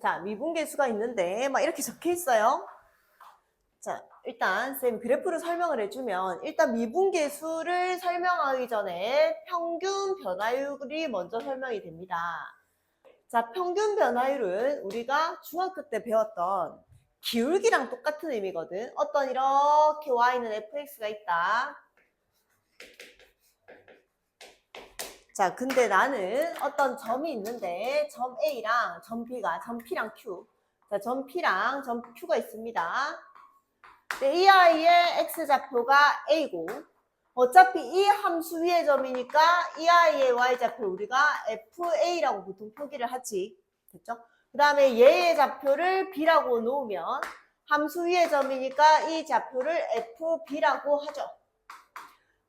자, 미분계수가 있는데 막 이렇게 적혀 있어요. 자, 일단 쌤 그래프를 설명을 해주면 일단 미분계수를 설명하기 전에 평균 변화율이 먼저 설명이 됩니다. 자, 평균 변화율은 우리가 중학교 때 배웠던 기울기랑 똑같은 의미거든. 어떤 이렇게 y는 fx가 있다. 자, 근데 나는 어떤 점이 있는데 점 A랑 점 B가 점 P랑 Q. 자, 점 P랑 점 Q가 있습니다. 네, 이 아이의 x좌표가 A고 어차피 이 함수 위의 점이니까 이 아이의 y좌표 우리가 FA라고 보통 표기를 하지. 됐죠? 그 다음에 얘의 좌표를 B라고 놓으면 함수 위의 점이니까 이 좌표를 FB라고 하죠.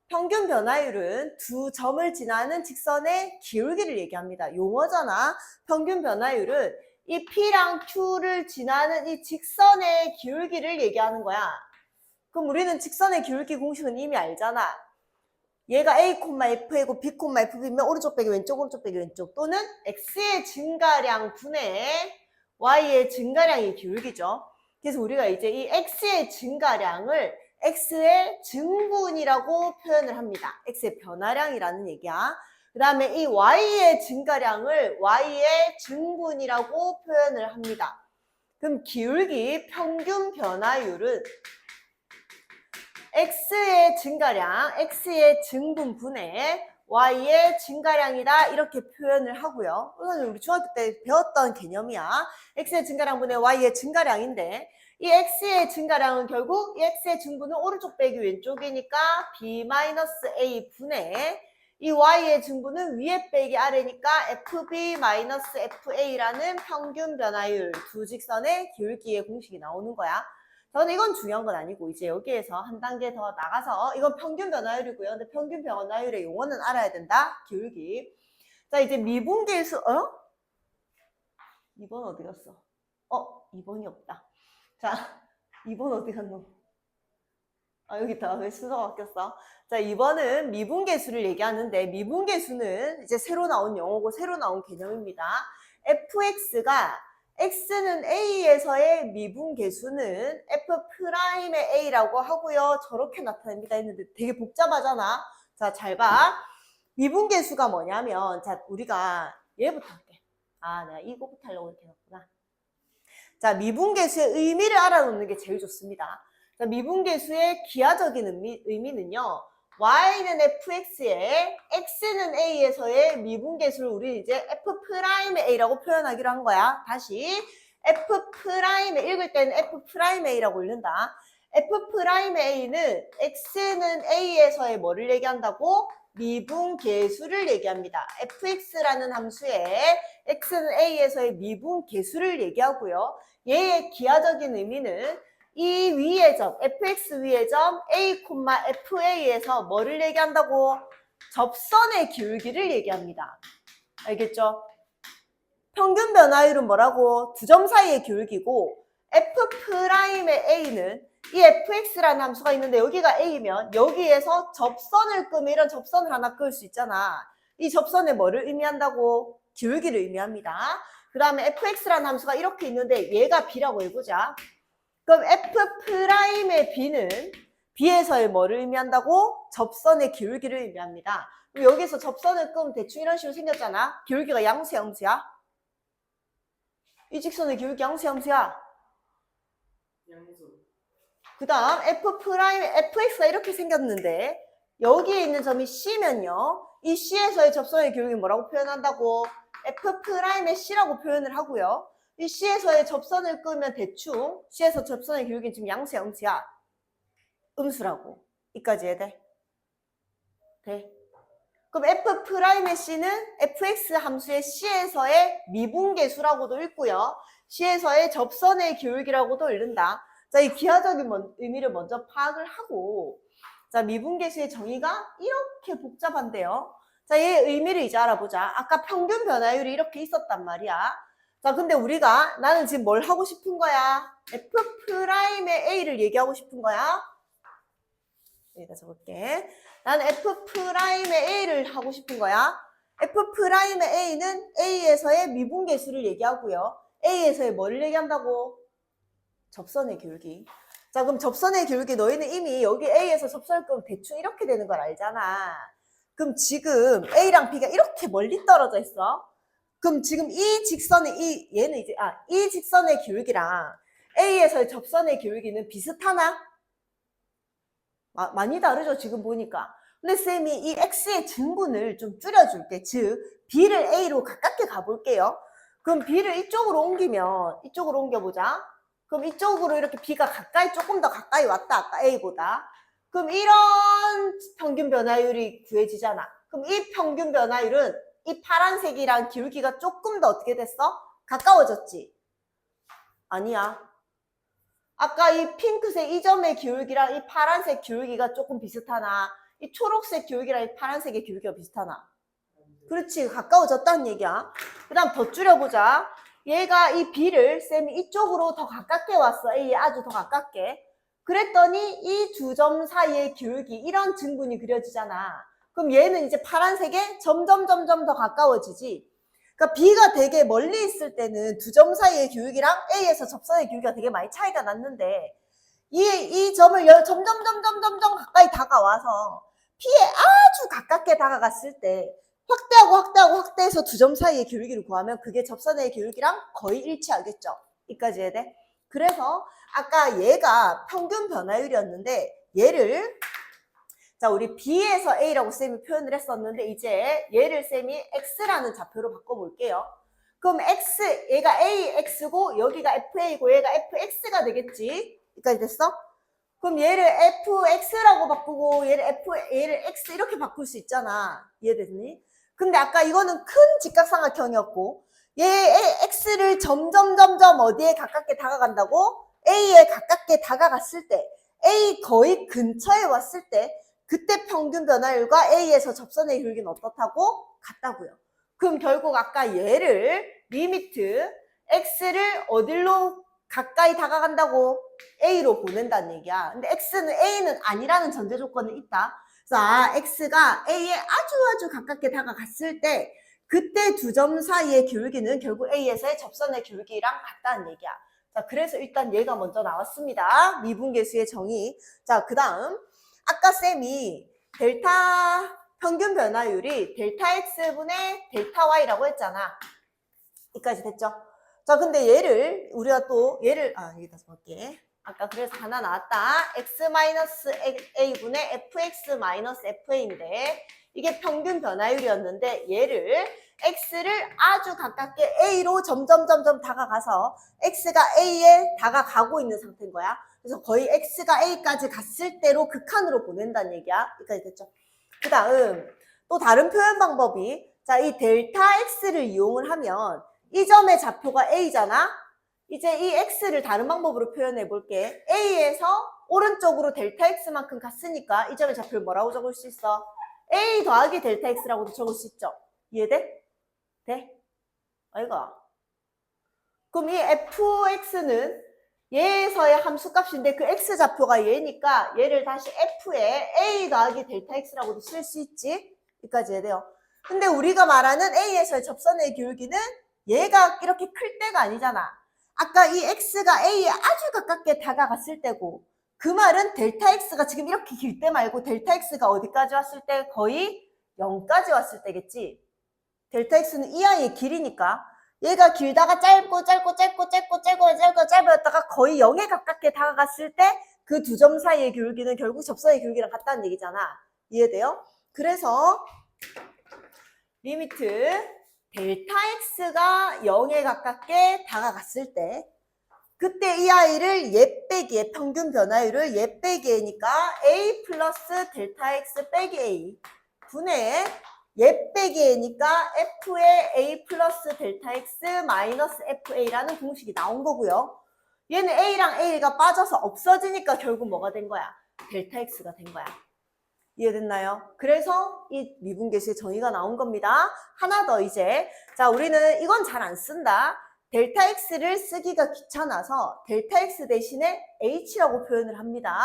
평균 변화율은 두 점을 지나는 직선의 기울기를 얘기합니다. 용어잖아. 평균 변화율은 이 P랑 Q를 지나는 이 직선의 기울기를 얘기하는 거야. 그럼 우리는 직선의 기울기 공식은 이미 알잖아. 얘가 A, F이고 B, F이면 오른쪽 빼기 왼쪽, 오른쪽 빼기 왼쪽 또는 X의 증가량 분의 Y의 증가량이 기울기죠. 그래서 우리가 이제 이 X의 증가량을 X의 증분이라고 표현을 합니다. X의 변화량이라는 얘기야. 그 다음에 이 Y의 증가량을 Y의 증분이라고 표현을 합니다. 그럼 기울기 평균 변화율은 X의 증가량, X의 증분분의 Y의 증가량이다 이렇게 표현을 하고요. 이건 우리 중학교 때 배웠던 개념이야. X의 증가량분의 Y의 증가량인데 이 X의 증가량은 결국 이 X의 증분은 오른쪽 빼기 왼쪽이니까 B-A 분의 이 Y의 증분은 위에 빼기 아래니까 FB-FA라는 평균 변화율 두 직선의 기울기의 공식이 나오는 거야. 저는 이건 중요한 건 아니고 이제 여기에서 한 단계 더 나가서 이건 평균 변화율이고요. 근데 평균 변화율의 용어는 알아야 된다. 기울기. 자, 이제 미분계수 2번 어디 갔어? 2번이 없다. 자, 2번 어디 갔노? 여기 있다. 왜 순서가 바뀌었어? 자, 2번은 미분계수를 얘기하는데 미분계수는 이제 새로 나온 용어고 새로 나온 개념입니다. fx가 x는 a에서의 미분계수는 f'의 a라고 하고요. 저렇게 나타냅니다 했는데 되게 복잡하잖아. 자, 잘 봐. 미분계수가 뭐냐면 자, 우리가 얘부터 할게. 내가 이거부터 하려고 이렇게 해놨구나. 자, 미분계수의 의미를 알아놓는 게 제일 좋습니다. 자, 미분계수의 기하적인 의미는요. y는 fx에 x는 a에서의 미분계수를 우리 이제 f'A라고 표현하기로 한 거야. 다시 f'A에 읽을 때는 f'A라고 읽는다. f'A는 x는 a에서의 뭐를 얘기한다고? 미분계수를 얘기합니다. fx라는 함수에 x는 a에서의 미분계수를 얘기하고요. 얘의 기하적인 의미는 이 위의 점, fx 위의 점 a, fa에서 뭐를 얘기한다고? 접선의 기울기를 얘기합니다. 알겠죠? 평균 변화율은 뭐라고? 두 점 사이의 기울기고 f'의 a는 이 fx라는 함수가 있는데 여기가 a면 여기에서 접선을 끄면 이런 접선을 하나 그을 수 있잖아. 이 접선에 뭐를 의미한다고? 기울기를 의미합니다. 그 다음에 fx라는 함수가 이렇게 있는데 얘가 b라고 해보자. 그럼 f'의 b는 b에서의 뭐를 의미한다고? 접선의 기울기를 의미합니다. 그럼 여기서 접선을 끄면 대충 이런 식으로 생겼잖아. 기울기가 양수야, 음수야? 이 직선의 기울기 양수야, 음수야? 양수. 그 다음 fx가 이렇게 생겼는데 여기에 있는 점이 c면요. 이 c에서의 접선의 기울기 뭐라고 표현한다고? f'의 c라고 표현을 하고요. 이 C에서의 접선을 끄면 대충 C에서 접선의 기울기는 지금 양수야, 음수야? 음수라고. 이까지 해야 돼? 돼. 그럼 F'의 C는 fx 함수의 C에서의 미분계수라고도 읽고요. C에서의 접선의 기울기라고도 읽는다. 자, 이 기하적인 의미를 먼저 파악을 하고 자, 미분계수의 정의가 이렇게 복잡한데요. 자, 얘의 의미를 이제 알아보자. 아까 평균 변화율이 이렇게 있었단 말이야. 자, 근데 우리가 나는 지금 뭘 하고 싶은 거야? f'의 a를 얘기하고 싶은 거야? 여기다 적을게. 나는 f'의 a를 하고 싶은 거야. f'의 a는 a에서의 미분계수를 얘기하고요. A에서의 뭐를 얘기한다고? 접선의 기울기. 자, 그럼 접선의 기울기 너희는 이미 여기 A에서 접선할 거면 대충 이렇게 되는 걸 알잖아. 그럼 지금 A랑 B가 이렇게 멀리 떨어져 있어. 그럼 지금 이 직선의 얘는 이제 이 직선의 기울기랑 A에서의 접선의 기울기는 비슷하나? 많이 다르죠, 지금 보니까. 근데 쌤이 이 X의 증분을 좀 줄여줄게. 즉, B를 A로 가깝게 가볼게요. 그럼 B를 이쪽으로 옮겨보자. 그럼 이쪽으로 이렇게 B가 조금 더 가까이 왔다, 아까 A보다. 그럼 이런 평균 변화율이 구해지잖아. 그럼 이 평균 변화율은 이 파란색이랑 기울기가 조금 더 어떻게 됐어? 가까워졌지? 아니야. 아까 이 핑크색 이 점의 기울기랑 이 파란색 기울기가 조금 비슷하나? 이 초록색 기울기랑 이 파란색의 기울기가 비슷하나? 그렇지, 가까워졌다는 얘기야. 그 다음 더 줄여보자. 얘가 이 B를 쌤이 이쪽으로 더 가깝게 왔어. A에 아주 더 가깝게. 그랬더니 이 두 점 사이의 기울기, 이런 증분이 그려지잖아. 그럼 얘는 이제 파란색에 점점 더 가까워지지. 그러니까 B가 되게 멀리 있을 때는 두 점 사이의 기울기랑 A에서 접선의 기울기가 되게 많이 차이가 났는데 이 점을 점점 가까이 다가와서 B에 아주 가깝게 다가갔을 때 확대해서 두 점 사이의 기울기를 구하면 그게 접선의 기울기랑 거의 일치하겠죠. 여기까지 해야 돼? 그래서 아까 얘가 평균 변화율이었는데 얘를 자, 우리 B에서 A라고 쌤이 표현을 했었는데 이제 얘를 쌤이 X라는 좌표로 바꿔볼게요. 그럼 X, 얘가 AX고 여기가 FA고 얘가 FX가 되겠지? 여기까지 됐어? 그럼 얘를 FX라고 바꾸고 얘를 X 이렇게 바꿀 수 있잖아. 이해됐니? 근데 아까 이거는 큰 직각삼각형이었고 얘 X를 점점 어디에 가깝게 다가간다고? A에 가깝게 다가갔을 때 A 거의 근처에 왔을 때 그때 평균 변화율과 A에서 접선의 기울기는 어떻다고? 같다고요. 그럼 결국 아까 얘를 리미트 X를 어디로 가까이 다가간다고? A로 보낸다는 얘기야. 근데 A는 아니라는 전제 조건은 있다. 그래서 X가 A에 아주 가깝게 다가갔을 때 그때 두 점 사이의 기울기는 결국 A에서의 접선의 기울기랑 같다는 얘기야. 자, 그래서 일단 얘가 먼저 나왔습니다. 미분계수의 정의. 자, 그 다음 아까 쌤이 델타 평균 변화율이 델타 X분의 델타 Y라고 했잖아. 여기까지 됐죠? 자, 근데 우리가 또 여기다 써볼게. 아까 그래서 하나 나왔다. X-A분의 FX-FA인데 이게 평균 변화율이었는데 얘를 X를 아주 가깝게 A로 점점 다가가서 X가 A에 다가가고 있는 상태인 거야. 그래서 거의 X가 A까지 갔을 때로 극한으로 보낸다는 얘기야. 여기까지 됐죠? 그 다음 또 다른 표현 방법이 자, 이 델타 X를 이용을 하면 이 점의 좌표가 A잖아? 이제 이 X를 다른 방법으로 표현해 볼게. A에서 오른쪽으로 델타 X만큼 갔으니까 이 점의 좌표를 뭐라고 적을 수 있어? A 더하기 델타 X라고도 적을 수 있죠. 이해돼? 돼? 아이가. 그럼 이 fx는 얘에서의 함수값인데 그 x좌표가 얘니까 얘를 다시 f에 a 더하기 델타 x라고도 쓸 수 있지. 여기까지 해야 돼요. 근데 우리가 말하는 a에서의 접선의 기울기는 얘가 이렇게 클 때가 아니잖아. 아까 이 x가 a에 아주 가깝게 다가갔을 때고 그 말은 델타 x가 지금 이렇게 길 때 말고 델타 x가 어디까지 왔을 때 거의 0까지 왔을 때겠지. 델타 x는 이 아이의 길이니까 얘가 길다가 짧았다가 거의 0에 가깝게 다가갔을 때 그 두 점 사이의 기울기는 결국 접선의 기울기랑 같다는 얘기잖아. 이해돼요? 그래서 리미트 델타 x가 0에 가깝게 다가갔을 때 그때 이 아이를 얘 빼기에 평균 변화율을 얘 빼기에니까 a 플러스 델타 x 빼기 a 분의 얘 빼기 a니까 f의 a 플러스 델타 x 마이너스 fa라는 공식이 나온 거고요. 얘는 a랑 a가 빠져서 없어지니까 결국 뭐가 된 거야? 델타 x가 된 거야. 이해됐나요? 그래서 이 미분계수의 정의가 나온 겁니다. 하나 더 이제 자 우리는 이건 잘 안 쓴다. 델타 x를 쓰기가 귀찮아서 델타 x 대신에 h라고 표현을 합니다.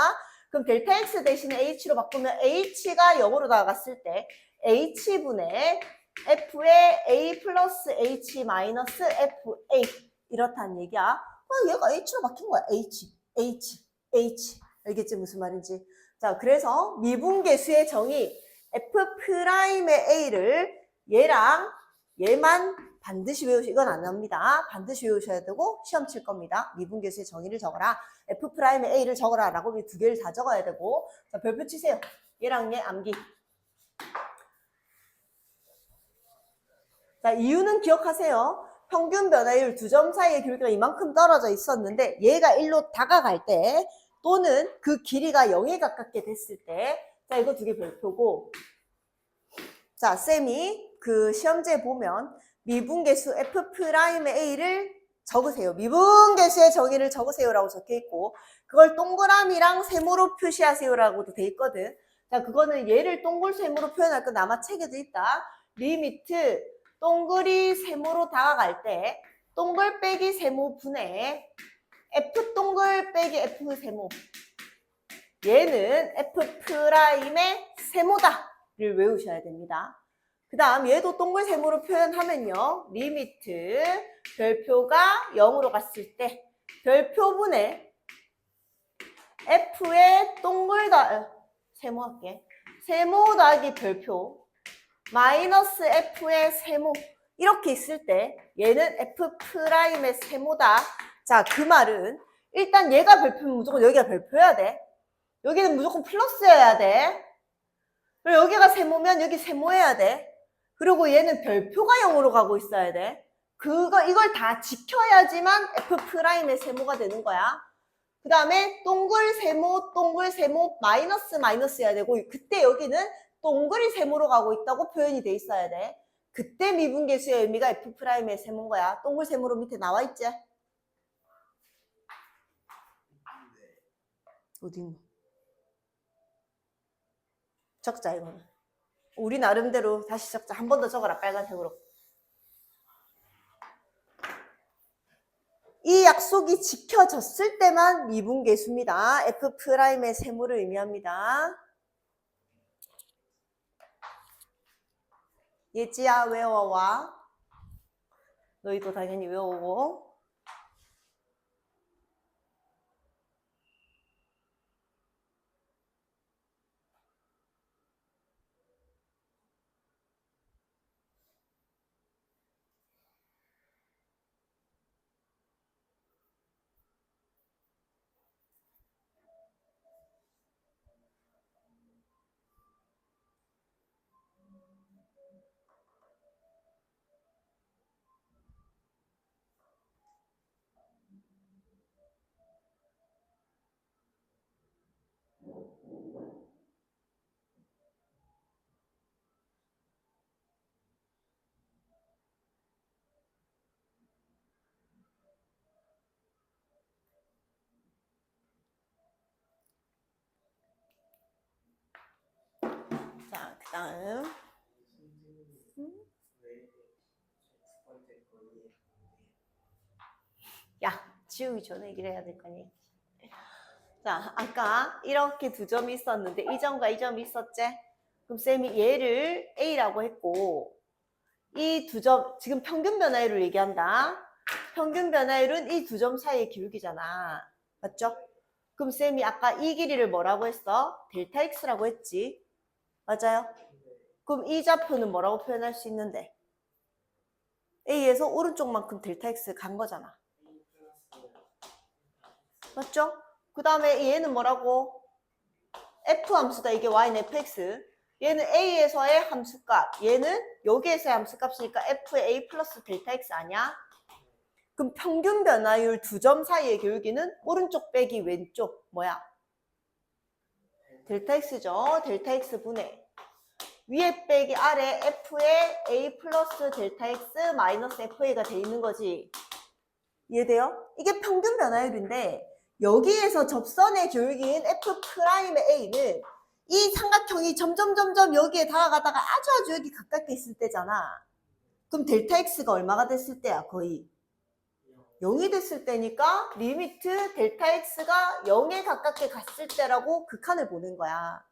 그럼 델타 x 대신에 h로 바꾸면 h가 0으로 나갔을 때 h분의 f의 a 플러스 h 마이너스 fa 이렇다는 얘기야. 얘가 H로 바뀐 거야. H. 알겠지? 무슨 말인지. 자, 그래서 미분계수의 정의 F'의 A를 얘랑 얘만 반드시 외우시, 이건 안 합니다. 반드시 외우셔야 되고 시험 칠 겁니다. 미분계수의 정의를 적어라. F'의 A를 적어라 라고 이 두 개를 다 적어야 되고. 자, 별표 치세요. 얘랑 얘 암기. 자, 이유는 기억하세요. 평균 변화율 2점 사이의 길이가 이만큼 떨어져 있었는데 얘가 1로 다가갈 때 또는 그 길이가 0에 가깝게 됐을 때, 자, 이거 두 개 별표고. 자, 쌤이 그 시험지에 보면 미분계수 F'의 A를 적으세요. 미분계수의 정의를 적으세요라고 적혀 있고, 그걸 동그라미랑 세모로 표시하세요라고도 돼 있거든. 자, 그거는 얘를 동글 세모로 표현할 건 아마 책에도 있다. 리미트 동글이 세모로 다가갈 때 동글 빼기 세모 분의 F 동글 빼기 F 세모, 얘는 F'의 세모다를 외우셔야 됩니다. 그 다음 얘도 동글 세모로 표현하면요, 리미트 별표가 0으로 갔을 때 별표분의 F의 동글 세모 할게. 세모 더하기 별표 마이너스 F의 세모, 이렇게 있을 때 얘는 F'의 세모다. 자, 그 말은 일단 얘가 별표면 무조건 여기가 별표여야 돼. 여기는 무조건 플러스여야 돼. 그리고 여기가 세모면 여기 세모여야 돼. 그리고 얘는 별표가 0으로 가고 있어야 돼. 이걸 다 지켜야지만 F'의 세모가 되는 거야. 그 다음에 동글 세모, 마이너스여야 되고, 그때 여기는 동글이 세모로 가고 있다고 표현이 돼 있어야 돼. 그때 미분계수의 의미가 F'의 세모인 거야. 동글 세모로 밑에 나와 있지? 어디 있노? 적자, 이거는. 우리 나름대로 다시 적자. 한 번 더 적어라, 빨간색으로. 이 약속이 지켜졌을 때만 미분계수입니다. F'의 세모를 의미합니다. 예지야, 외워와. 너희도 당연히 외우고. 자, 그 다음. 야, 지우기 전에 얘기를 해야 될 거 아니야. 자, 아까 이렇게 두 점이 있었는데 이 점과 이 점이 있었지? 그럼 쌤이 얘를 A라고 했고, 이 두 점, 지금 평균 변화율을 얘기한다. 평균 변화율은 이 두 점 사이의 기울기잖아. 맞죠? 그럼 쌤이 아까 이 길이를 뭐라고 했어? 델타 X라고 했지. 맞아요? 그럼 이 좌표는 뭐라고 표현할 수 있는데? A에서 오른쪽만큼 델타 X 간 거잖아. 맞죠? 그 다음에 얘는 뭐라고? F 함수다. 이게 Y는 fx. 얘는 A에서의 함수값. 얘는 여기에서의 함수값이니까 F의 A 플러스 델타 X 아니야? 그럼 평균 변화율 두 점 사이의 기울기는 오른쪽 빼기 왼쪽 뭐야? 델타 X죠. 델타 X 분의 위에 빼기 아래 F의 A 플러스 델타 X 마이너스 FA가 돼 있는 거지. 이해돼요? 이게 평균 변화율인데 여기에서 접선의 기울기인 F'의 A는 이 삼각형이 점점 여기에 다가가다가 아주 여기 가깝게 있을 때잖아. 그럼 델타 X가 얼마가 됐을 때야? 거의 0이 됐을 때니까 리미트 델타 X가 0에 가깝게 갔을 때라고 극한을 보는 거야.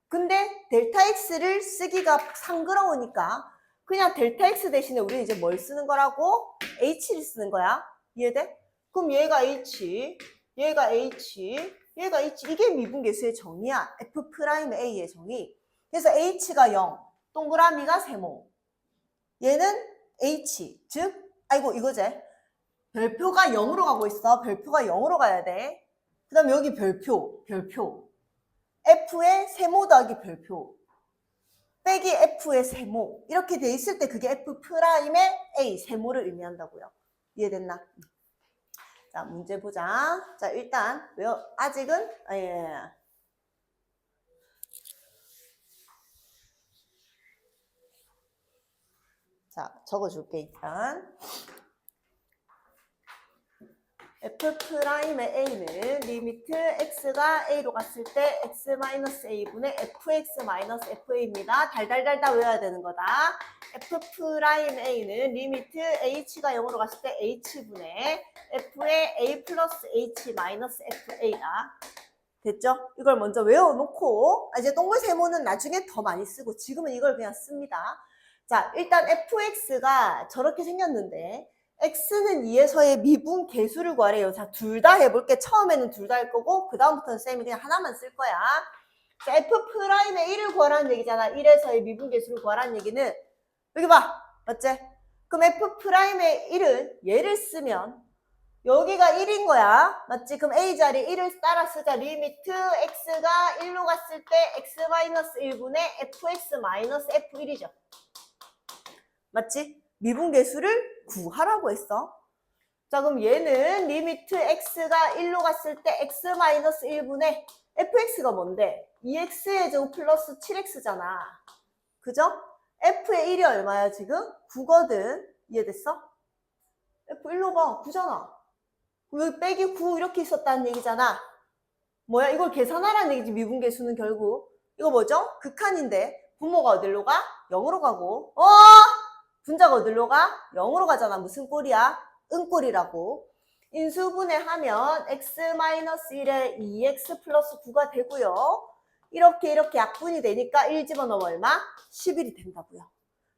근데 델타 X를 쓰기가 상그러우니까 그냥 델타 X 대신에 우리는 이제 뭘 쓰는 거라고? H를 쓰는 거야. 이해돼? 그럼 얘가 H, 얘가 H, 얘가 H. 이게 미분계수의 정의야. F'A의 정의. 그래서 H가 0, 동그라미가 세모. 얘는 H, 즉, 아이고 이거지. 별표가 0으로 가고 있어. 별표가 0으로 가야 돼. 그 다음에 여기 별표. F의 세모 더하기 별표. 빼기 F의 세모. 이렇게 돼 있을 때 그게 F'의 A, 세모를 의미한다고요. 이해됐나? 자, 문제 보자. 자, 일단, 아직은, 자, 적어줄게, 일단. F'의 A는 리미트 X가 A로 갔을 때 X-A분의 Fx-FA입니다. 달달달달 외워야 되는 거다. F'의 A는 리미트 H가 0으로 갔을 때 H분의 F의 A 플러스 H-FA다. 됐죠? 이걸 먼저 외워놓고 이제 동글 세모는 나중에 더 많이 쓰고 지금은 이걸 그냥 씁니다. 자, 일단 Fx가 저렇게 생겼는데 X는 2에서의 미분 계수를 구하래요. 자, 둘 다 해볼게. 처음에는 둘 다 할 거고 그 다음부터는 쌤이 그냥 하나만 쓸 거야. 자, F'의 1을 구하라는 얘기잖아. 1에서의 미분 계수를 구하라는 얘기는 여기 봐. 맞지? 그럼 F'의 1은 얘를 쓰면 여기가 1인 거야. 맞지? 그럼 A 자리 1을 따라 쓰자. 리미트 X가 1로 갔을 때 X-1분의 Fx-F1이죠. 맞지? 미분계수를 구하라고 했어. 자, 그럼 얘는 리미트 X가 1로 갔을 때 X-1분의 Fx가 뭔데? 2X의 제곱 플러스 7X잖아. 그죠? F의 1이 얼마야, 지금? 9거든. 이해됐어? F 1로 봐. 9잖아. 여기 빼기 9 이렇게 있었다는 얘기잖아. 뭐야? 이걸 계산하라는 얘기지, 미분계수는 결국. 이거 뭐죠? 극한인데. 분모가 어디로 가? 0으로 가고. 분자가 어디로 가? 0으로 가잖아. 무슨 꼴이야? 은꼴이라고. 인수분해하면 x-1에 2x 플러스 9가 되고요. 이렇게 약분이 되니까 1 집어넣으면 얼마? 11이 된다고요.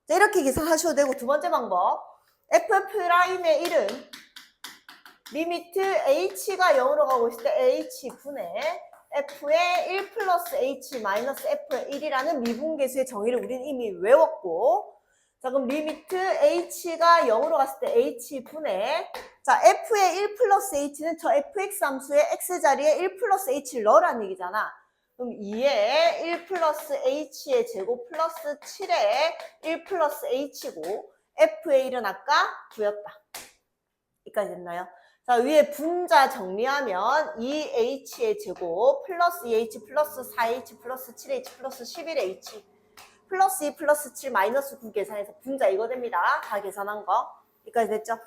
자, 이렇게 계산하셔도 되고 두 번째 방법. F'의 1은 리미트 h가 0으로 가고 있을 때 h분의 f의 1 플러스 h 마이너스 f의 1이라는 미분계수의 정의를 우리는 이미 외웠고, 자, 그럼 리미트 h가 0으로 갔을 때 h분의, 자, f의 1 플러스 h는 저 fx 함수의 x자리에 1 플러스 h를 넣으라는 얘기잖아. 그럼 2에 1 플러스 h의 제곱 플러스 7에 1 플러스 h고 f의 1은 아까 9였다. 여기까지 됐나요? 자, 위에 분자 정리하면 2h의 제곱 플러스 2h 플러스 4h 플러스 7h 플러스 11h 플러스 2 플러스 7 마이너스 9 계산해서 분자 이거 됩니다. 다 계산한 거. 여기까지 됐죠?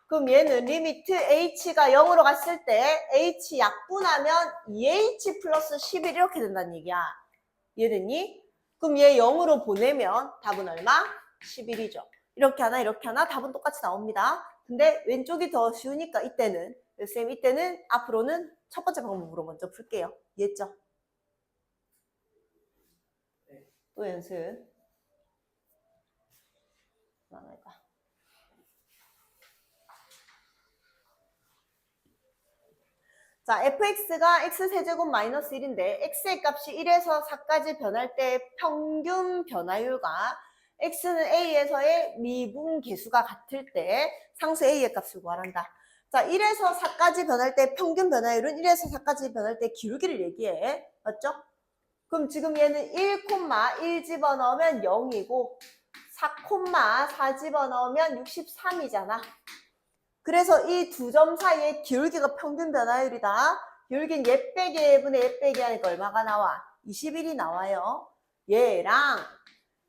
그럼 얘는 리미트 h가 0으로 갔을 때 h 약분하면 2h 플러스 11 이렇게 된다는 얘기야. 이해됐니? 그럼 얘 0으로 보내면 답은 얼마? 11이죠. 이렇게 하나 이렇게 하나 답은 똑같이 나옵니다. 근데 왼쪽이 더 쉬우니까 이때는 앞으로는 첫 번째 방법으로 먼저 풀게요. 이해했죠? 네. 또 연습. 나날까? 자, fx가 x세제곱 마이너스 1인데 x의 값이 1에서 4까지 변할 때 평균 변화율과 x는 a에서의 미분 계수가 같을 때 상수 a의 값을 구하란다. 자, 1에서 4까지 변할 때 평균 변화율은 1에서 4까지 변할 때 기울기를 얘기해. 맞죠? 그럼 지금 얘는 1,1 집어넣으면 0이고 4,4 집어넣으면 63이잖아. 그래서 이 두 점 사이의 기울기가 평균 변화율이다. 기울기는 얘 빼기 얘분의 얘 빼기 하니까 얼마가 나와? 21이 나와요. 얘랑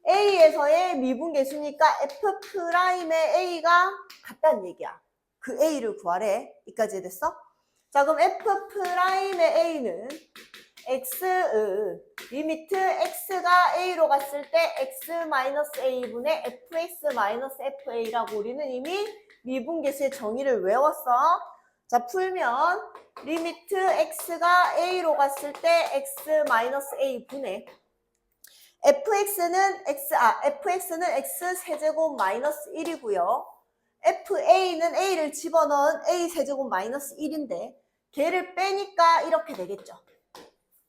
A에서의 미분계수니까 F'의 A가 같다는 얘기야. 그 A를 구하래. 여기까지 됐어? 자, 그럼 F'의 A는 리미트 X가 A로 갔을 때 X-A분의 Fx-FA라고 우리는 이미 미분계수의 정의를 외웠어. 자, 풀면 리미트 X가 A로 갔을 때 X-A분의 fx는 x 세제곱 마이너스 1이고요. FA는 A를 집어넣은 A 세제곱 마이너스 1인데 걔를 빼니까 이렇게 되겠죠.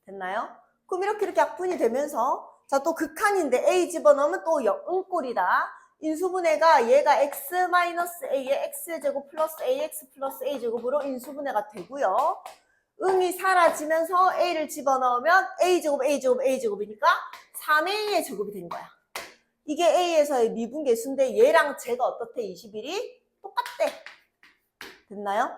됐나요? 그럼 이렇게 약분이 되면서 자, 또 극한인데 A 집어넣으면 또 응꼴이다. 인수분해가 얘가 x-a의 x제곱 플러스 ax 플러스 a제곱으로 인수분해가 되고요. 응이 사라지면서 a를 집어넣으면 a제곱 a제곱 a제곱이니까 3a의 제곱이 된 거야. 이게 a에서의 미분계수인데 얘랑 쟤가 어떻대? 21이 똑같대. 됐나요?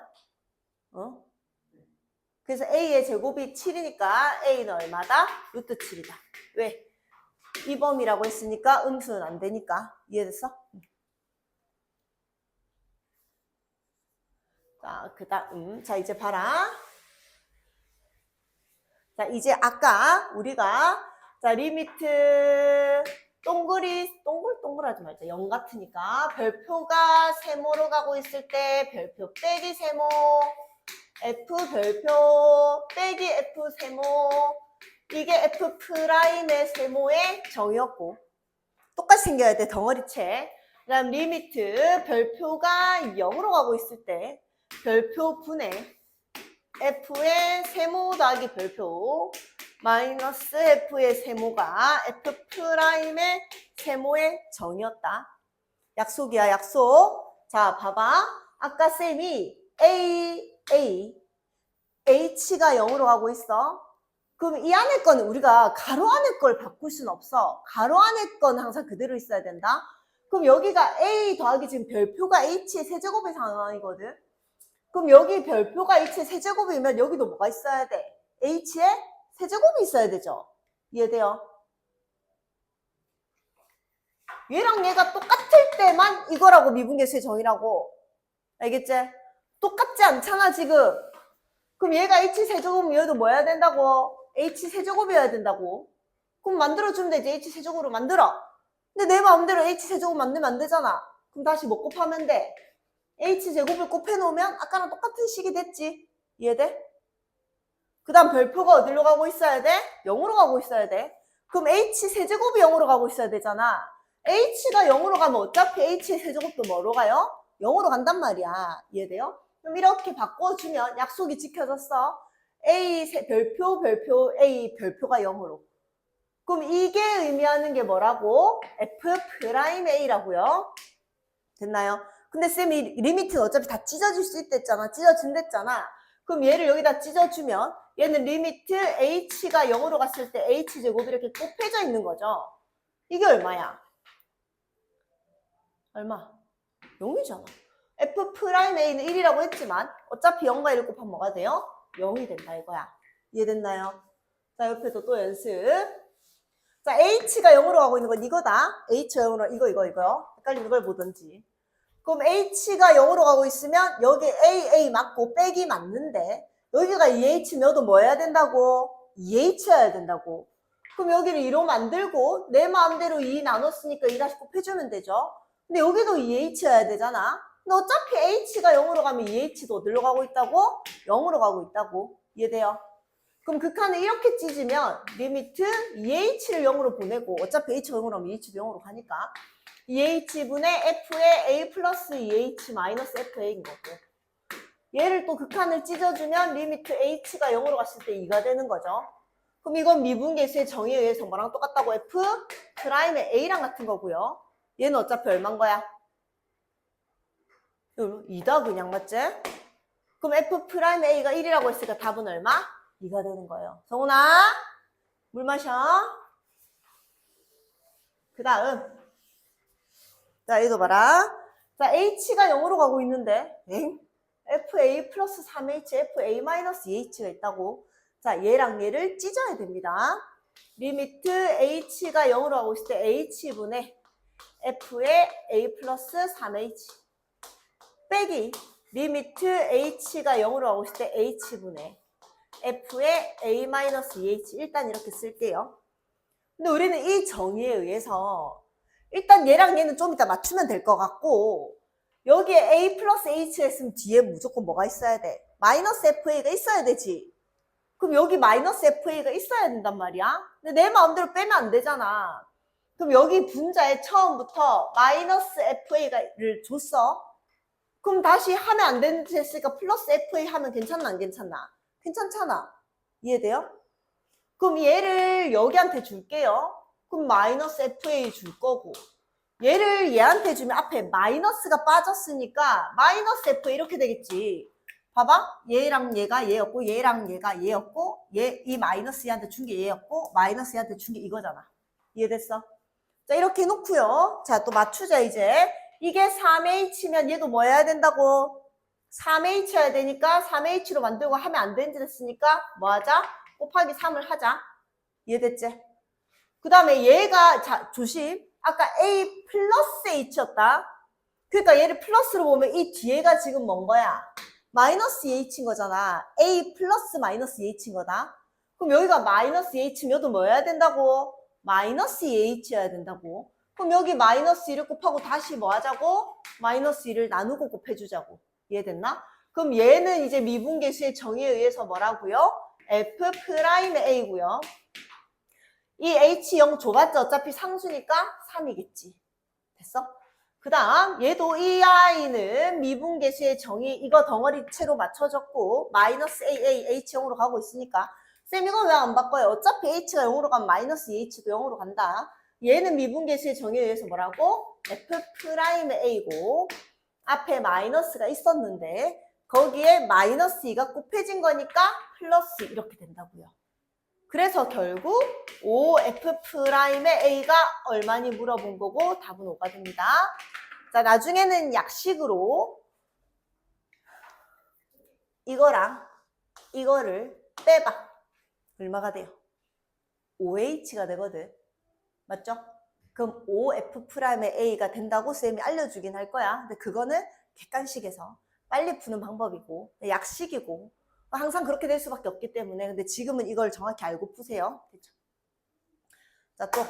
그래서 a의 제곱이 7이니까 a는 얼마다? 루트 7이다. 왜? 이 범위라고 했으니까 음수는 안 되니까. 이해됐어? 자, 그 다음. 자, 이제 봐라. 자, 이제 아까 우리가 자, 리미트 동글동글하지 말자. 0 같으니까 별표가 세모로 가고 있을 때 별표 빼기 세모 F 별표 빼기 F 세모 이게 F 프라임의 세모의 정의였고 똑같이 생겨야 돼. 덩어리체. 그 다음 리미트 별표가 0으로 가고 있을 때 별표 분의 F의 세모 더하기 별표 마이너스 F의 세모가 F 프라임의 세모의 정의였다. 약속이야, 약속. 자, 봐봐. 아까 쌤이 H가 0으로 가고 있어. 그럼 이 안에 거는 우리가 가로 안에 걸 바꿀 수는 없어. 가로 안에 건 항상 그대로 있어야 된다. 그럼 여기가 A 더하기 지금 별표가 H의 세제곱의 상황이거든. 그럼 여기 별표가 H의 세제곱이면 여기도 뭐가 있어야 돼? H의 세제곱이 있어야 되죠. 이해돼요? 얘랑 얘가 똑같을 때만 이거라고 미분계수의 정의라고. 알겠지? 똑같지 않잖아 지금. 그럼 얘가 H 세제곱이면 얘도 뭐 해야 된다고? H 세제곱이어야 된다고. 그럼 만들어주면 되지. H 세제곱으로 만들어. 근데 내 마음대로 H 세제곱 만들면 안 되잖아. 그럼 다시 뭐 곱하면 돼? H 제곱을 곱해놓으면 아까랑 똑같은 식이 됐지. 이해돼? 그 다음 별표가 어디로 가고 있어야 돼? 0으로 가고 있어야 돼. 그럼 H 세제곱이 0으로 가고 있어야 되잖아. H가 0으로 가면 어차피 H의 세제곱도 뭐로 가요? 0으로 간단 말이야. 이해돼요? 그럼 이렇게 바꿔주면 약속이 지켜졌어. 별표 A 별표가 0으로. 그럼 이게 의미하는 게 뭐라고? F'A라고요. 됐나요? 근데 쌤이 리미트는 어차피 다 찢어질 수 있댔잖아. 찢어진댔잖아. 그럼 얘를 여기다 찢어주면 얘는 리미트 H가 0으로 갔을 때 H제곱이 이렇게 곱해져 있는 거죠. 이게 얼마야? 얼마? 0이잖아. F'A는 1이라고 했지만 어차피 0과 1을 곱하면 뭐가 돼요? 0이 된다 이거야. 이해됐나요? 자, 옆에도 또 연습. 자, H가 0으로 가고 있는 건 이거다. H가 0으로 이거. 헷갈리는 걸 보든지. 그럼 H가 0으로 가고 있으면 여기 A 맞고 빼기 맞는데 여기가 2H면 여도 뭐 해야 된다고? 2H여야 된다고. 그럼 여기를 2로 만들고 내 마음대로 2 나눴으니까 2 다시 곱해주면 되죠. 근데 여기도 2H여야 되잖아. 근데 어차피 H가 0으로 가면 2H도 어디로 가고 있다고? 0으로 가고 있다고. 이해돼요? 그럼 극한을 이렇게 찢으면 리미트 2H를 0으로 보내고 어차피 H가 0으로 하면 2H도 0으로 가니까 2H분의 F의 A 플러스 2H 마이너스 FA인 거고 얘를 또 극한을 찢어주면 리미트 H가 0으로 갔을 때 2가 되는 거죠. 그럼 이건 미분계수의 정의에 의해서 뭐랑 똑같다고? F 프라임의 A랑 같은 거고요. 얘는 어차피 얼만 거야? 2다 그냥 맞지? 그럼 F 프라임 A가 1이라고 했으니까 답은 얼마? 2가 되는 거예요. 성훈아 물 마셔. 그 다음 자 얘도 봐라. 자 H가 0으로 가고 있는데 FA 플러스 3H FA 마이너스 2H가 있다고. 자 얘랑 얘를 찢어야 됩니다. 리미트 H가 0으로 가고 있을 때 H분의 F의 A 플러스 3H 빼기 리미트 H가 0으로 가고 있을 때 H분의 F의 A 마이너스 2H 일단 이렇게 쓸게요. 근데 우리는 이 정의에 의해서 일단 얘랑 얘는 좀 이따 맞추면 될 것 같고 여기에 A 플러스 H가 있으면 뒤에 무조건 뭐가 있어야 돼? 마이너스 FA가 있어야 되지. 그럼 여기 마이너스 FA가 있어야 된단 말이야. 근데 내 마음대로 빼면 안 되잖아. 그럼 여기 분자에 처음부터 마이너스 FA를 줬어. 그럼 다시 하면 안 되는 짓 했으니까 플러스 FA 하면 괜찮나 안 괜찮나? 괜찮잖아. 이해돼요? 그럼 얘를 여기한테 줄게요. 그럼 마이너스 FA 줄 거고 얘를 얘한테 주면 앞에 마이너스가 빠졌으니까 마이너스 FA 이렇게 되겠지. 봐봐. 얘랑 얘가 얘였고 얘랑 얘가 얘였고 이 마이너스 얘한테 준 게 얘였고 마이너스 얘한테 준 게 이거잖아. 이해됐어? 자 이렇게 해놓고요. 자 또 맞추자 이제. 이게 3H면 얘도 뭐 해야 된다고? 3H여야 되니까 3H로 만들고 하면 안 되는 짓 했으니까 뭐 하자? 곱하기 3을 하자. 이해됐지? 그 다음에 얘가 자 조심. 아까 A 플러스 H였다. 그러니까 얘를 플러스로 보면 이 뒤에가 지금 뭔 거야? 마이너스 H인 거잖아. A 플러스 마이너스 H인 거다. 그럼 여기가 마이너스 H면 여기도 뭐 해야 된다고? 마이너스 H여야 된다고. 그럼 여기 마이너스 1을 곱하고 다시 뭐 하자고? 마이너스 1을 나누고 곱해주자고. 이해됐나? 그럼 얘는 이제 미분계수의 정의에 의해서 뭐라고요? F'A고요. 이 H0 줘봤자 어차피 상수니까 3이겠지. 됐어? 그 다음 얘도 이 아이는 미분계수의 정의 이거 덩어리채로 맞춰졌고 마이너스 AA H0으로 가고 있으니까 쌤 이거 왜 안 바꿔요? 어차피 H가 0으로 가면 마이너스 H도 0으로 간다. 얘는 미분계수의 정의에 의해서 뭐라고? F'A고 앞에 마이너스가 있었는데 거기에 마이너스 2가 곱해진 거니까 플러스 이렇게 된다고요. 그래서 결국 OF'A가 얼마니 물어본 거고 답은 5가 됩니다. 자, 나중에는 약식으로 이거랑 이거를 빼봐. 얼마가 돼요? OH가 되거든. 맞죠? 그럼 OF'A가 된다고 쌤이 알려주긴 할 거야. 근데 그거는 객관식에서 빨리 푸는 방법이고 약식이고 항상 그렇게 될 수밖에 없기 때문에 근데 지금은 이걸 정확히 알고 푸세요. 됐죠? 자, 또.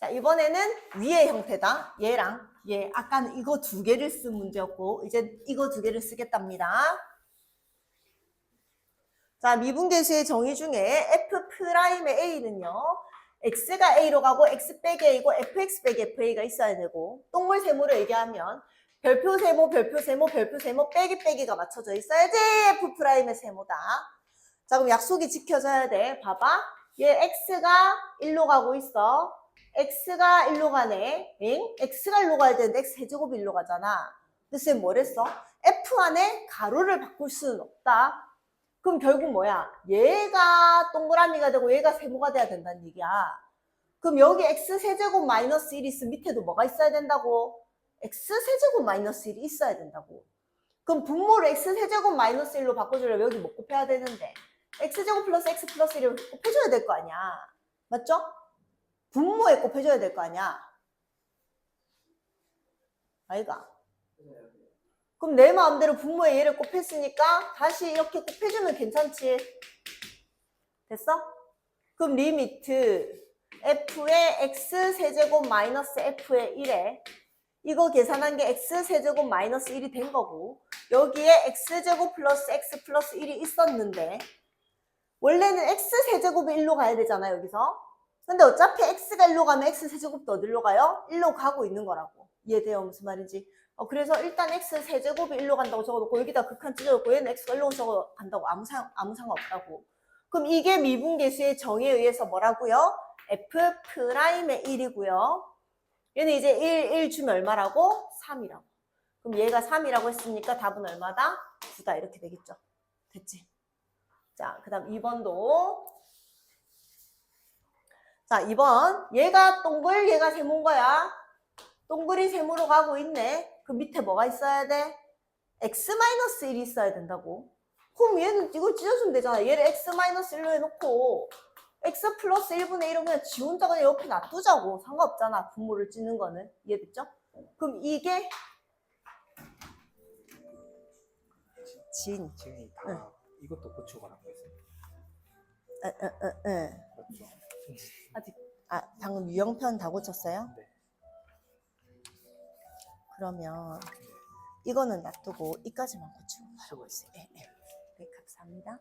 자, 이번에는 위의 형태다. 얘랑 얘. 아까는 이거 두 개를 쓴 문제였고 이제 이거 두 개를 쓰겠답니다. 자, 미분계수의 정의 중에 F'A는요. X가 A로 가고 X 빼기 A고 FX 빼기 FA가 있어야 되고 동물 세모를 얘기하면 별표 세모, 별표 세모, 별표 세모, 빼기 빼기가 맞춰져 있어야지 F'의 세모다. 자, 그럼 약속이 지켜져야 돼. 봐봐. 얘 X가 1로 가고 있어. X가 1로 가네. 응? X가 1로 가야 되는데 X 세제곱이 1로 가잖아. 근데 쌤 뭐랬어? F 안에 가로를 바꿀 수는 없다. 그럼 결국 뭐야? 얘가 동그라미가 되고 얘가 세모가 돼야 된다는 얘기야. 그럼 여기 X세제곱 마이너스 1이 있으면 밑에도 뭐가 있어야 된다고? X세제곱 마이너스 1이 있어야 된다고. 그럼 분모를 X세제곱 마이너스 1로 바꿔주려면 여기 뭐 곱해야 되는데 X제곱 플러스 X 플러스 1을 곱해줘야 될 거 아니야. 맞죠? 분모에 곱해줘야 될 거 아니야. 아이가. 그럼 내 마음대로 분모에 얘를 곱했으니까 다시 이렇게 곱해주면 괜찮지. 됐어? 그럼 리미트 f의 x세제곱 마이너스 f의 1에 이거 계산한 게 x세제곱 마이너스 1이 된 거고 여기에 x제곱 플러스 x 플러스 1이 있었는데 원래는 x세제곱이 1로 가야 되잖아 여기서. 근데 어차피 x가 1로 가면 x세제곱도 어디로 가요? 1로 가고 있는 거라고. 이해돼요? 무슨 말인지? 그래서 일단 x세제곱이 1로 간다고 적어놓고 여기다 극한 찢어놓고 얘는 x가 1로 적어 간다고 아무 상관없다고. 그럼 이게 미분계수의 정의에 의해서 뭐라고요? F'의 1이고요. 얘는 이제 1 주면 얼마라고? 3이라고. 그럼 얘가 3이라고 했으니까 답은 얼마다? 9다 이렇게 되겠죠. 됐지? 자, 그 다음 2번도. 자, 2번. 얘가 동글, 얘가 세모인 거야. 동글이 세모로 가고 있네. 그 밑에 뭐가 있어야 돼? X-1이 있어야 된다고. 그럼 얘는 이걸 찢어주면 되잖아. 얘를 X-1로 해놓고 X 플러스 1분의 1은 그냥 지 혼자 그냥 옆에 놔두자고. 상관없잖아. 분모를 찢는 거는. 이해됐죠? 그럼 이게 진. 지금 다 응. 이것도 고치고 가는 거였어요. 그렇죠. 아직 방금 유형편 다 고쳤어요? 네. 그러면 이거는 놔두고 이까지만 고치고 가라고 있어요. 네, 감사합니다.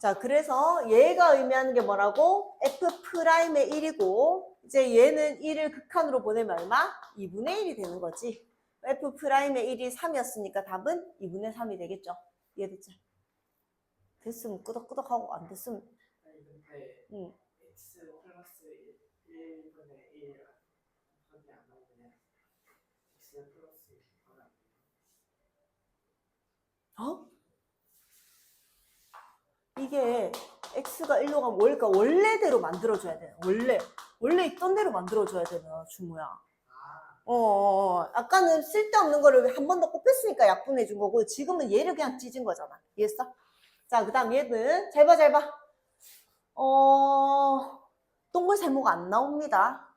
자, 그래서 얘가 의미하는 게 뭐라고? F'의 1이고 이제 얘는 1을 극한으로 보내면 얼마? 2분의 1이 되는 거지. F'의 1이 3이었으니까 답은 2분의 3이 되겠죠. 이해됐죠? 됐으면 끄덕끄덕하고 안 됐으면 아니 근데 응. x 플러스 1분의 1 곱하기 안 나오면 x 플러스 1 어? 이게 x가 1로 가면 뭘까? 원래대로 만들어줘야 돼. 원래 있던 대로 만들어줘야 되나, 주무야. 아까는 쓸데없는 거를 한 번 더 곱했으니까 약분해 준 거고, 지금은 얘를 그냥 찢은 거잖아. 이해했어? 자, 그 다음 얘는, 잘 봐. 동글 세모가 안 나옵니다.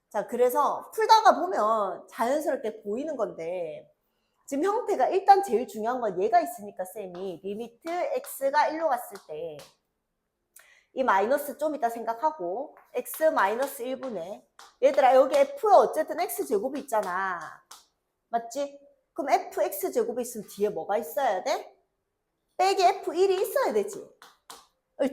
자, 그래서 풀다가 보면 자연스럽게 보이는 건데, 지금 형태가 일단 제일 중요한 건 얘가 있으니까 쌤이 리미트 x가 1로 갔을 때 이 마이너스 좀 이따 생각하고 x 마이너스 1분의 얘들아 여기 f에 어쨌든 x제곱이 있잖아. 맞지? 그럼 fx제곱이 있으면 뒤에 뭐가 있어야 돼? 빼기 f1이 있어야 되지.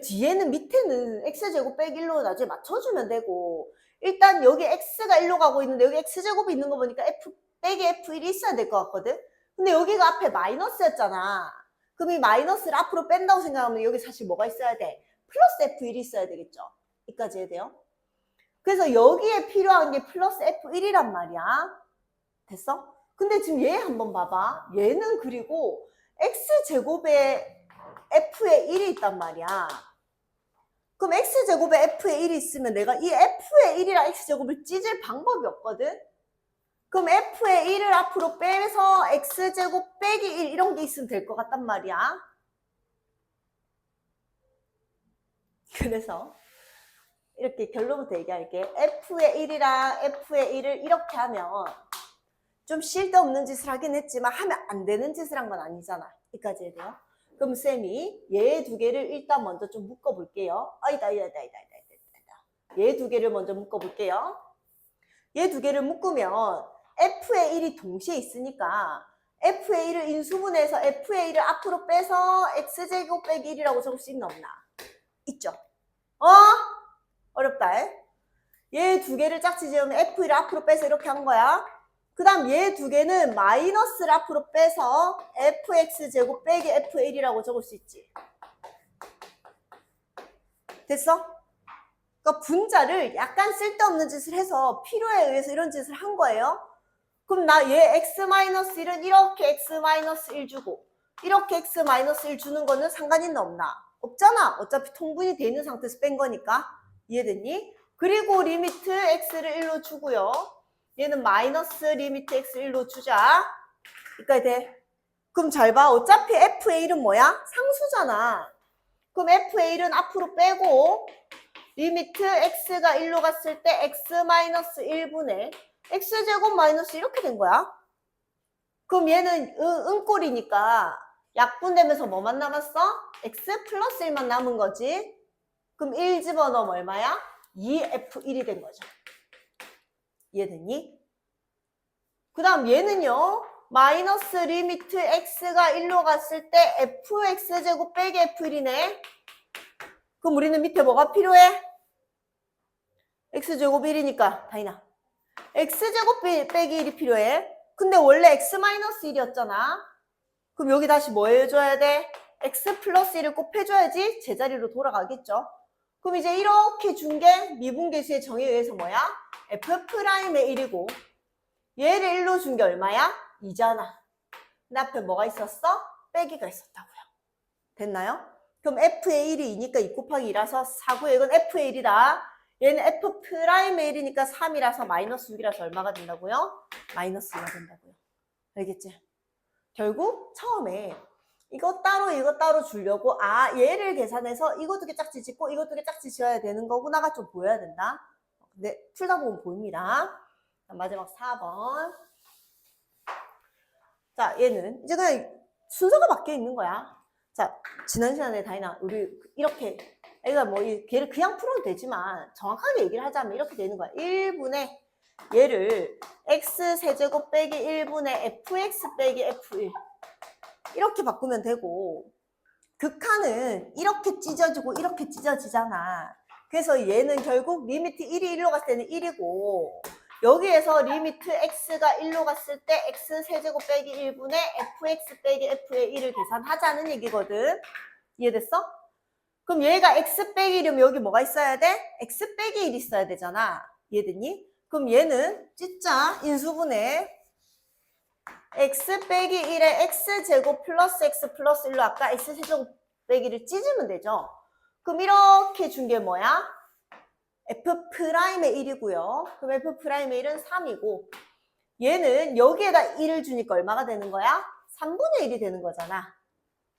뒤에는 밑에는 x제곱 빼기 1로 나중에 맞춰주면 되고 일단 여기 x가 1로 가고 있는데 여기 x제곱이 있는 거 보니까 f 빼기 f1이 있어야 될 것 같거든? 근데 여기가 앞에 마이너스였잖아. 그럼 이 마이너스를 앞으로 뺀다고 생각하면 여기 사실 뭐가 있어야 돼? 플러스 f1이 있어야 되겠죠? 여기까지 해야 돼요? 그래서 여기에 필요한 게 플러스 f1이란 말이야. 됐어? 근데 지금 얘 한번 봐봐. 얘는 그리고 x제곱에 f에 1이 있단 말이야. 그럼 x제곱에 f에 1이 있으면 내가 이 f에 1이랑 x제곱을 찢을 방법이 없거든? 그럼 f의 1을 앞으로 빼서 x제곱 빼기 1 이런 게 있으면 될 것 같단 말이야. 그래서 이렇게 결론부터 얘기할게. f의 1이랑 f의 1을 이렇게 하면 좀 쓸데없는 짓을 하긴 했지만 하면 안 되는 짓을 한 건 아니잖아. 여기까지 해야 돼요. 그럼 쌤이 얘 두 개를 일단 먼저 좀 묶어볼게요. 얘 두 개를 먼저 묶어볼게요. 얘 두 개를 묶으면 f의 1이 동시에 있으니까 f의 1을 인수분해해서 f의 1을 앞으로 빼서 x제곱 빼기 1이라고 적을 수 있나 없나? 있죠? 어렵다. 얘 두 개를 짝지 지으면 f1을 앞으로 빼서 이렇게 한 거야. 그 다음 얘 두 개는 마이너스를 앞으로 빼서 fx제곱 빼기 f1이라고 적을 수 있지. 됐어? 그러니까 분자를 약간 쓸데없는 짓을 해서 필요에 의해서 이런 짓을 한 거예요. 그럼 나 얘 x-1은 이렇게 x-1 주고 이렇게 x-1 주는 거는 상관 있나 없나? 없잖아. 어차피 통분이 돼 있는 상태에서 뺀 거니까. 이해됐니? 그리고 리미트 x를 1로 주고요. 얘는 마이너스 리미트 x 1로 주자. 여기까지 돼. 그럼 잘 봐. 어차피 f의 1은 뭐야? 상수잖아. 그럼 f의 1은 앞으로 빼고 리미트 x가 1로 갔을 때 x-1분의 x제곱 마이너스 이렇게 된 거야. 그럼 얘는 은꼴이니까 약분되면서 뭐만 남았어? x 플러스 1만 남은 거지. 그럼 1 집어넣으면 얼마야? 2f1이 된 거죠. 이해됐니? 그 다음 얘는요. 마이너스 리미트 x가 1로 갔을 때 fx제곱 빼기 f1이네. 그럼 우리는 밑에 뭐가 필요해? x제곱 1이니까 다이나 x제곱 빼기 1이 필요해. 근데 원래 x-1이었잖아. 그럼 여기 다시 뭐 해줘야 돼? x 플러스 1을 곱해줘야지 제자리로 돌아가겠죠. 그럼 이제 이렇게 준 게 미분계수의 정의에 의해서 뭐야? f'의 1이고 얘를 1로 준 게 얼마야? 2잖아. 근데 앞에 뭐가 있었어? 빼기가 있었다고요. 됐나요? 그럼 f의 1이 2니까 2 곱하기 2라서 4고요. 이건 f의 1이다. 얘는 f'의 1이니까 3이라서 마이너스 6이라서 얼마가 된다고요? 마이너스 2가 된다고요. 알겠지? 결국 처음에 이거 따로 주려고 얘를 계산해서 이거 두 개 짝지 짓고 이거 두 개 짝지 지어야 되는 거구나가 좀 보여야 된다. 근데 풀다 보면 보입니다. 마지막 4번. 자, 얘는 이제 그냥 순서가 바뀌어 있는 거야. 자, 지난 시간에 다이나 우리 이렇게 애가 뭐 걔를 그냥 풀어도 되지만 정확하게 얘기를 하자면 이렇게 되는 거야. 1분의 얘를 x 세제곱 빼기 1분의 fx 빼기 f1 이렇게 바꾸면 되고 극한은 이렇게 찢어지고 이렇게 찢어지잖아. 그래서 얘는 결국 리미트 1이 1로 갔을 때는 1이고 여기에서 리미트 x가 1로 갔을 때 x 세제곱 빼기 1분의 fx 빼기 f의 1을 계산하자는 얘기거든. 이해됐어? 그럼 얘가 x 빼기 1이면 여기 뭐가 있어야 돼? x 빼기 1이 있어야 되잖아. 이해됐니? 그럼 얘는 찢자 인수분해 x 빼기 1에 x제곱 플러스 x 플러스 1로 아까 x세제곱 빼기를 찢으면 되죠. 그럼 이렇게 준 게 뭐야? f'의 1이고요. 그럼 f'의 1은 3이고 얘는 여기에다 1을 주니까 얼마가 되는 거야? 3분의 1이 되는 거잖아.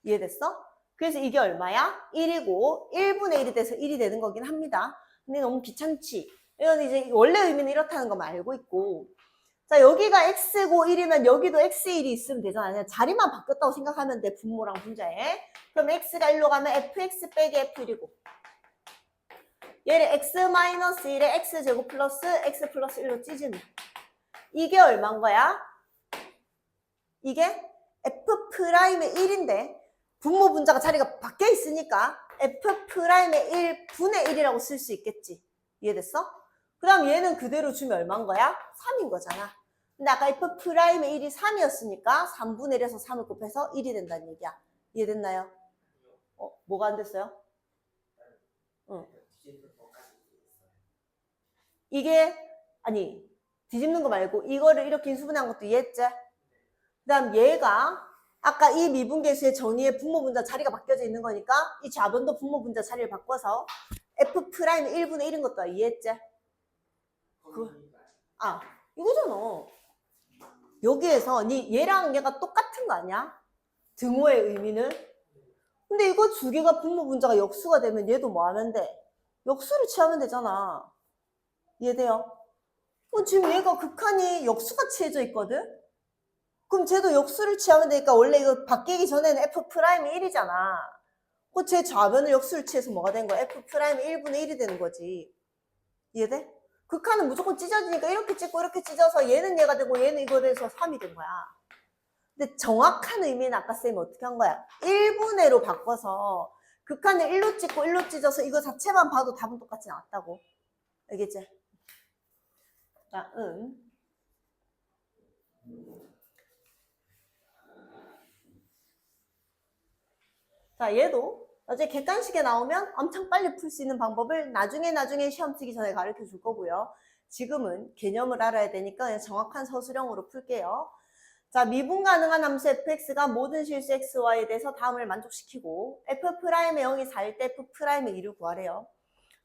이해됐어? 그래서 이게 얼마야? 1이고 1분의 1이 돼서 1이 되는 거긴 합니다. 근데 너무 귀찮지? 이건 이제 원래 의미는 이렇다는 거 알고 있고 자 여기가 x고 1이면 여기도 x1이 있으면 되잖아. 그냥 자리만 바뀌었다고 생각하면 돼. 분모랑 분자에. 그럼 x가 1로 가면 fx 빼기 f1이고 얘를 x-1에 x제곱 플러스 x 플러스 1로 찢으면 이게 얼마인 거야? 이게 f'의 1인데 분모 분자가 자리가 바뀌어 있으니까 f'의 1분의 1이라고 쓸 수 있겠지. 이해됐어? 그 다음 얘는 그대로 주면 얼마인 거야? 3인 거잖아. 근데 아까 f'의 1이 3이었으니까 3분의 1에서 3을 곱해서 1이 된다는 얘기야. 이해됐나요? 뭐가 안 됐어요? 응. 이게 아니 뒤집는 거 말고 이거를 이렇게 인수분해한 것도 이해했지? 그 다음 얘가 아까 이 미분계수의 정의의 분모분자 자리가 바뀌어져 있는 거니까 이 좌변도 분모분자 자리를 바꿔서 f'의 1분의 1인 것도 이해했지? 이거잖아. 여기에서 얘랑 얘가 똑같은 거 아니야? 등호의 의미는? 근데 이거 두 개가 분모분자가 역수가 되면 얘도 뭐 하면 돼? 역수를 취하면 되잖아. 이해돼요? 지금 얘가 극한이 역수가 취해져 있거든? 그럼 쟤도 역수를 취하면 되니까 원래 이거 바뀌기 전에는 f'의 1이잖아. 쟤 좌변을 역수를 취해서 뭐가 된 거야? f'의 1분의 1이 되는 거지. 이해돼? 극한은 무조건 찢어지니까 이렇게 찢고 이렇게 찢어서 얘는 얘가 되고 얘는 이거 돼서 3이 된 거야. 근데 정확한 의미는 아까 쌤이 어떻게 한 거야? 1분의로 바꿔서 극한을 1로 찢고 1로 찢어서 이거 자체만 봐도 답은 똑같이 나왔다고. 알겠지? 자, 자, 얘도 나중에 객관식에 나오면 엄청 빨리 풀 수 있는 방법을 나중에 시험 치기 전에 가르쳐 줄 거고요. 지금은 개념을 알아야 되니까 그냥 정확한 서술형으로 풀게요. 자, 미분 가능한 함수 fx가 모든 실수 xy에 대해서 다음을 만족시키고 f'의 0이 4일 때 f'의 2를 구하래요.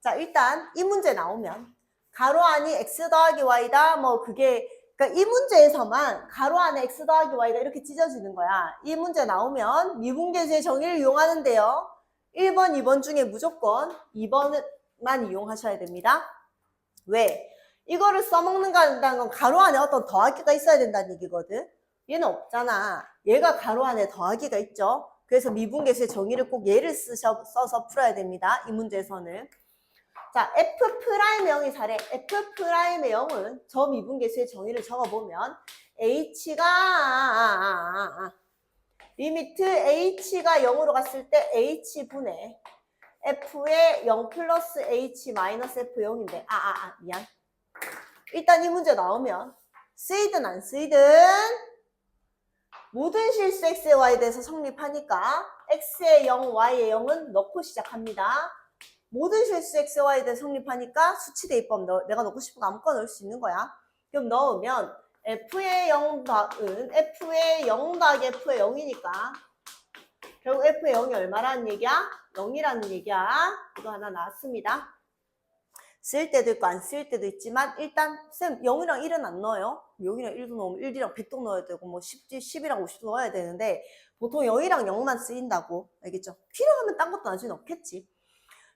자, 일단 이 문제 나오면 가로 안이 x 더하기 y다. 그러니까 이 문제에서만 가로 안에 x 더하기 y가 이렇게 찢어지는 거야. 이 문제 나오면 미분계수의 정의를 이용하는데요. 1번, 2번 중에 무조건 2번만 이용하셔야 됩니다. 왜? 이거를 써먹는다는 건 가로 안에 어떤 더하기가 있어야 된다는 얘기거든. 얘는 없잖아. 얘가 가로 안에 더하기가 있죠. 그래서 미분계수의 정의를 꼭 얘를 써서 풀어야 됩니다. 이 문제에서는. 자, f'의 0이 4래. f'의 0은 저 미분계수의 정의를 적어보면 h가 리미트 h가 0으로 갔을 때 h분의 f의 0 플러스 h 마이너스 f 0인데 미안. 일단 이 문제 나오면 쓰이든 안 쓰이든 모든 실수 x의 y에 대해서 성립하니까 x의 0, y의 0은 넣고 시작합니다. 모든 실수 x, y에 대해 성립하니까 수치 대입법 내가 넣고 싶은 거 아무거나 넣을 수 있는 거야. 그럼 넣으면 f의 0 더하기 f의 0 더하기 f의 0이니까 결국 f의 0이 얼마라는 얘기야? 0이라는 얘기야. 이거 하나 나왔습니다. 쓸 때도 있고 안 쓸 때도 있지만 일단 쌤 0이랑 1은 안 넣어요. 0이랑 1도 넣으면 1이랑 100도 넣어야 되고 뭐 10이랑 50도 넣어야 되는데 보통 0이랑 0만 쓰인다고. 알겠죠? 필요하면 딴 것도 나중에 넣겠지.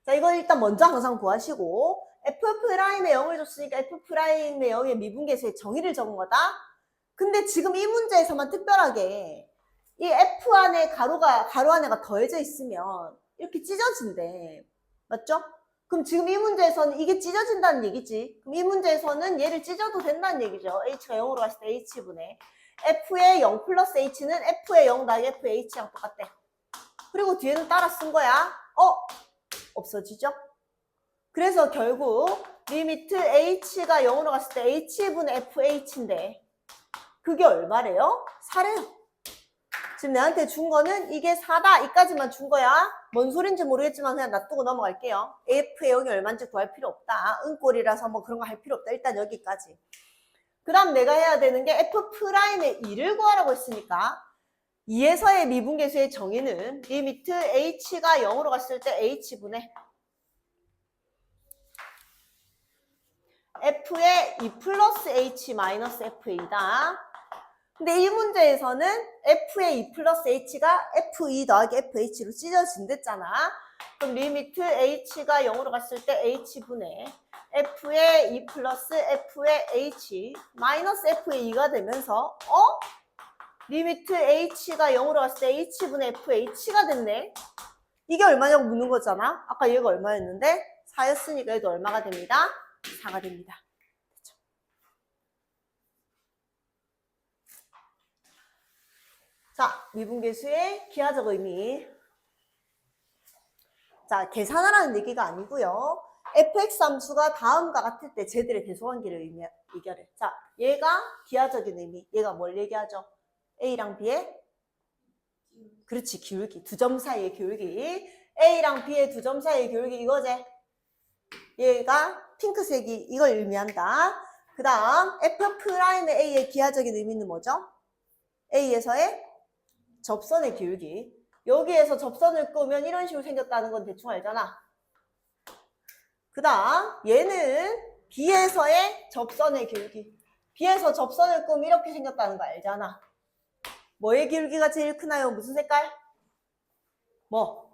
자, 이건 일단 먼저 항상 구하시고 f'의 0을 줬으니까 f'의 0의 미분계수의 정의를 적은 거다. 근데 지금 이 문제에서만 특별하게 이 f 안에 가로 안에가 더해져 있으면 이렇게 찢어진대. 맞죠? 그럼 지금 이 문제에서는 이게 찢어진다는 얘기지. 그럼 이 문제에서는 얘를 찢어도 된다는 얘기죠. h가 0으로 갔을 때 h분의 f의 0 플러스 h는 f의 0 더하기 f의 h랑 똑같대. 그리고 뒤에는 따라 쓴 거야. 없어지죠? 그래서 결국 리미트 h가 0으로 갔을 때 h분의 fh인데 그게 얼마래요? 4래요. 지금 내한테 준 거는 이게 4다. 이까지만 준 거야. 뭔 소린지 모르겠지만 그냥 놔두고 넘어갈게요. f의 0이 얼마인지 구할 필요 없다. 은꼴이라서 뭐 그런 거 할 필요 없다. 일단 여기까지. 그 다음 내가 해야 되는 게 f'의 2를 구하라고 했으니까 2에서의 미분계수의 정의는 리미트 h가 0으로 갔을 때 h분의 f의 2 플러스 h 마이너스 f이다. 근데 이 문제에서는 f의 2 플러스 h가 f2 더하기 fh로 찢어진댔잖아. 그럼 리미트 h가 0으로 갔을 때 h분의 f의 2 플러스 f의 h 마이너스 f의 2가 되면서 리미트 h가 0으로 갔을 때 h분의 fh가 됐네. 이게 얼마냐고 묻는 거잖아. 아까 얘가 얼마였는데 4였으니까 얘도 얼마가 됩니다? 4가 됩니다. 그쵸? 자, 미분계수의 기하적 의미. 자, 계산하라는 얘기가 아니고요. fx 함수가 다음과 같을 때 쟤들의 대소관계를 얘기하래. 자, 얘가 기하적인 의미. 얘가 뭘 얘기하죠? a랑 b의 그렇지, 기울기. 두 점 사이의 기울기. a랑 b의 두 점 사이의 기울기 이거지. 얘가 핑크색이 이걸 의미한다. 그 다음 f'의 a의 기하적인 의미는 뭐죠? a에서의 접선의 기울기. 여기에서 접선을 끄면 이런 식으로 생겼다는 건 대충 알잖아. 그 다음 얘는 B에서의 접선의 기울기. B에서 접선을 끄면 이렇게 생겼다는 거 알잖아. 뭐의 기울기가 제일 크나요? 무슨 색깔? 뭐?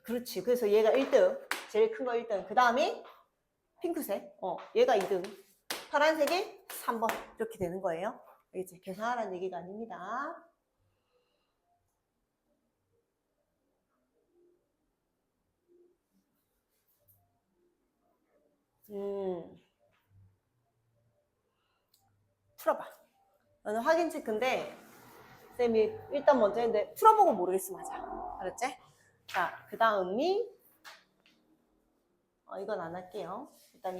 그렇지. 그래서 얘가 1등. 제일 큰 거 1등. 그 다음이 핑크색. 얘가 2등. 파란색이 3번. 이렇게 되는 거예요. 이제 계산하라는 얘기가 아닙니다. 풀어봐. 너는 확인 체크인데 쌤이 일단 먼저 했는데 풀어보고 모르겠으면 하자. 알았지? 자, 그 다음이 이건 안 할게요. 일단